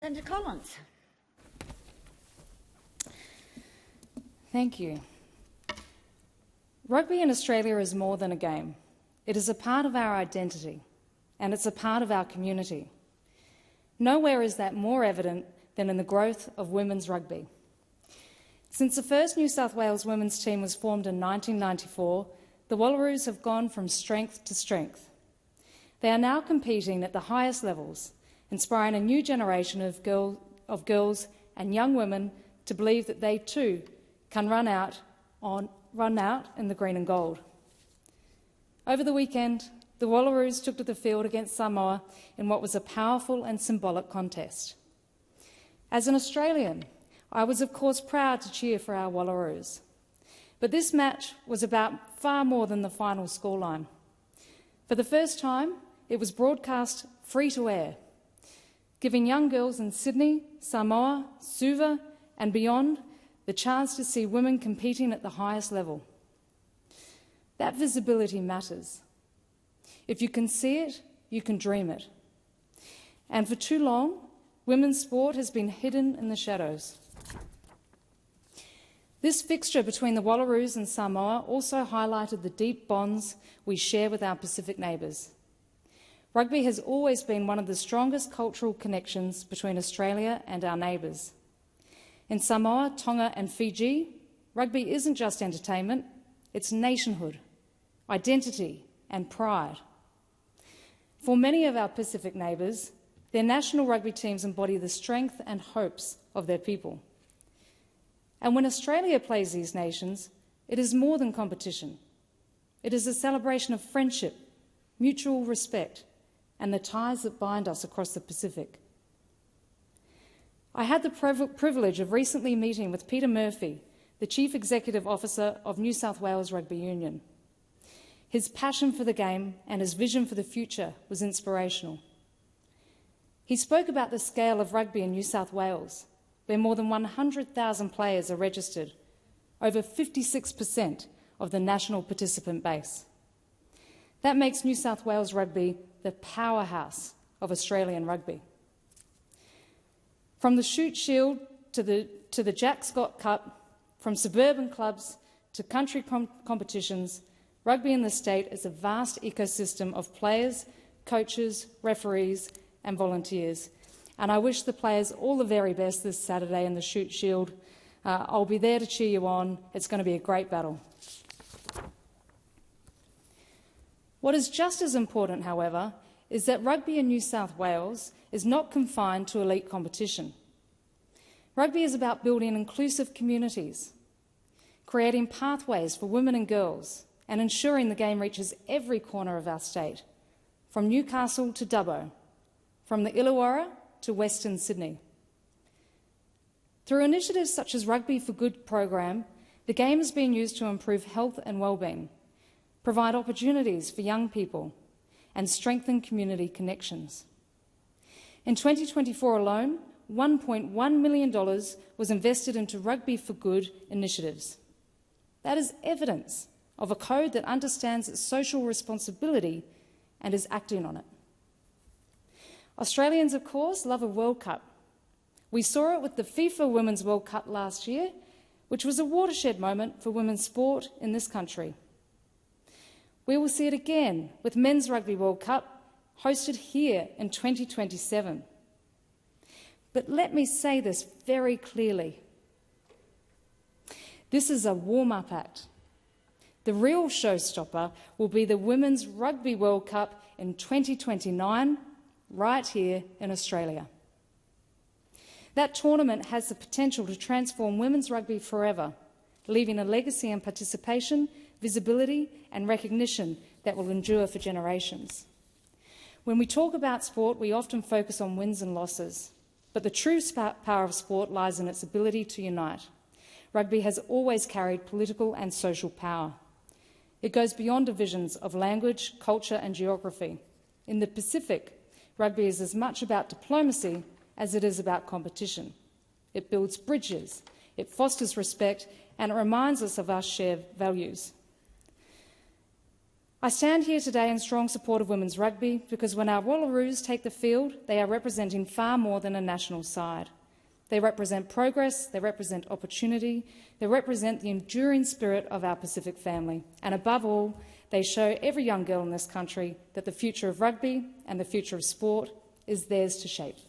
Senator Collins. Thank you. Rugby in Australia is more than a game. It is a part of our identity, and it's a part of our community. Nowhere is that more evident than in the growth of women's rugby. Since the first New South Wales women's team was formed in 1994, the Wallaroos have gone from strength to strength. They are now competing at the highest levels, inspiring a new generation of girls and young women to believe that they too can run out in the green and gold. Over the weekend, the Wallaroos took to the field against Samoa in what was a powerful and symbolic contest. As an Australian, I was of course proud to cheer for our Wallaroos. But this match was about far more than the final scoreline. For the first time, it was broadcast free to air, giving young girls in Sydney, Samoa, Suva and beyond the chance to see women competing at the highest level. That visibility matters. If you can see it, you can dream it. And for too long, women's sport has been hidden in the shadows. This fixture between the Wallaroos and Samoa also highlighted the deep bonds we share with our Pacific neighbours. Rugby has always been one of the strongest cultural connections between Australia and our neighbours. In Samoa, Tonga and Fiji, rugby isn't just entertainment, it's nationhood, identity and pride. For many of our Pacific neighbours, their national rugby teams embody the strength and hopes of their people. And when Australia plays these nations, it is more than competition. It is a celebration of friendship, mutual respect, and the ties that bind us across the Pacific. I had the privilege of recently meeting with Peter Murphy, the Chief Executive Officer of New South Wales Rugby Union. His passion for the game and his vision for the future was inspirational. He spoke about the scale of rugby in New South Wales, where more than 100,000 players are registered, over 56% of the national participant base. That makes New South Wales rugby the powerhouse of Australian rugby. From the Shute Shield to the Jack Scott Cup, from suburban clubs to country competitions, rugby in the state is a vast ecosystem of players, coaches, referees and volunteers. And I wish the players all the very best this Saturday in the Shute Shield. I'll be there to cheer you on. It's going to be a great battle. What is just as important, however, is that rugby in New South Wales is not confined to elite competition. Rugby is about building inclusive communities, creating pathways for women and girls, and ensuring the game reaches every corner of our state, from Newcastle to Dubbo, from the Illawarra to Western Sydney. Through initiatives such as Rugby for Good program, the game is being used to improve health and wellbeing, provide opportunities for young people, and strengthen community connections. In 2024 alone, $1.1 million was invested into Rugby for Good initiatives. That is evidence of a code that understands its social responsibility and is acting on it. Australians, of course, love a World Cup. We saw it with the FIFA Women's World Cup last year, which was a watershed moment for women's sport in this country. We will see it again with Men's Rugby World Cup, hosted here in 2027. But let me say this very clearly. This is a warm-up act. The real showstopper will be the Women's Rugby World Cup in 2029, right here in Australia. That tournament has the potential to transform women's rugby forever, leaving a legacy in participation, visibility and recognition that will endure for generations. When we talk about sport, we often focus on wins and losses, but the true power of sport lies in its ability to unite. Rugby has always carried political and social power. It goes beyond divisions of language, culture and geography. In the Pacific, rugby is as much about diplomacy as it is about competition. It builds bridges, it fosters respect, and it reminds us of our shared values. I stand here today in strong support of women's rugby because when our Wallaroos take the field, they are representing far more than a national side. They represent progress, they represent opportunity, they represent the enduring spirit of our Pacific family, and above all, they show every young girl in this country that the future of rugby and the future of sport is theirs to shape.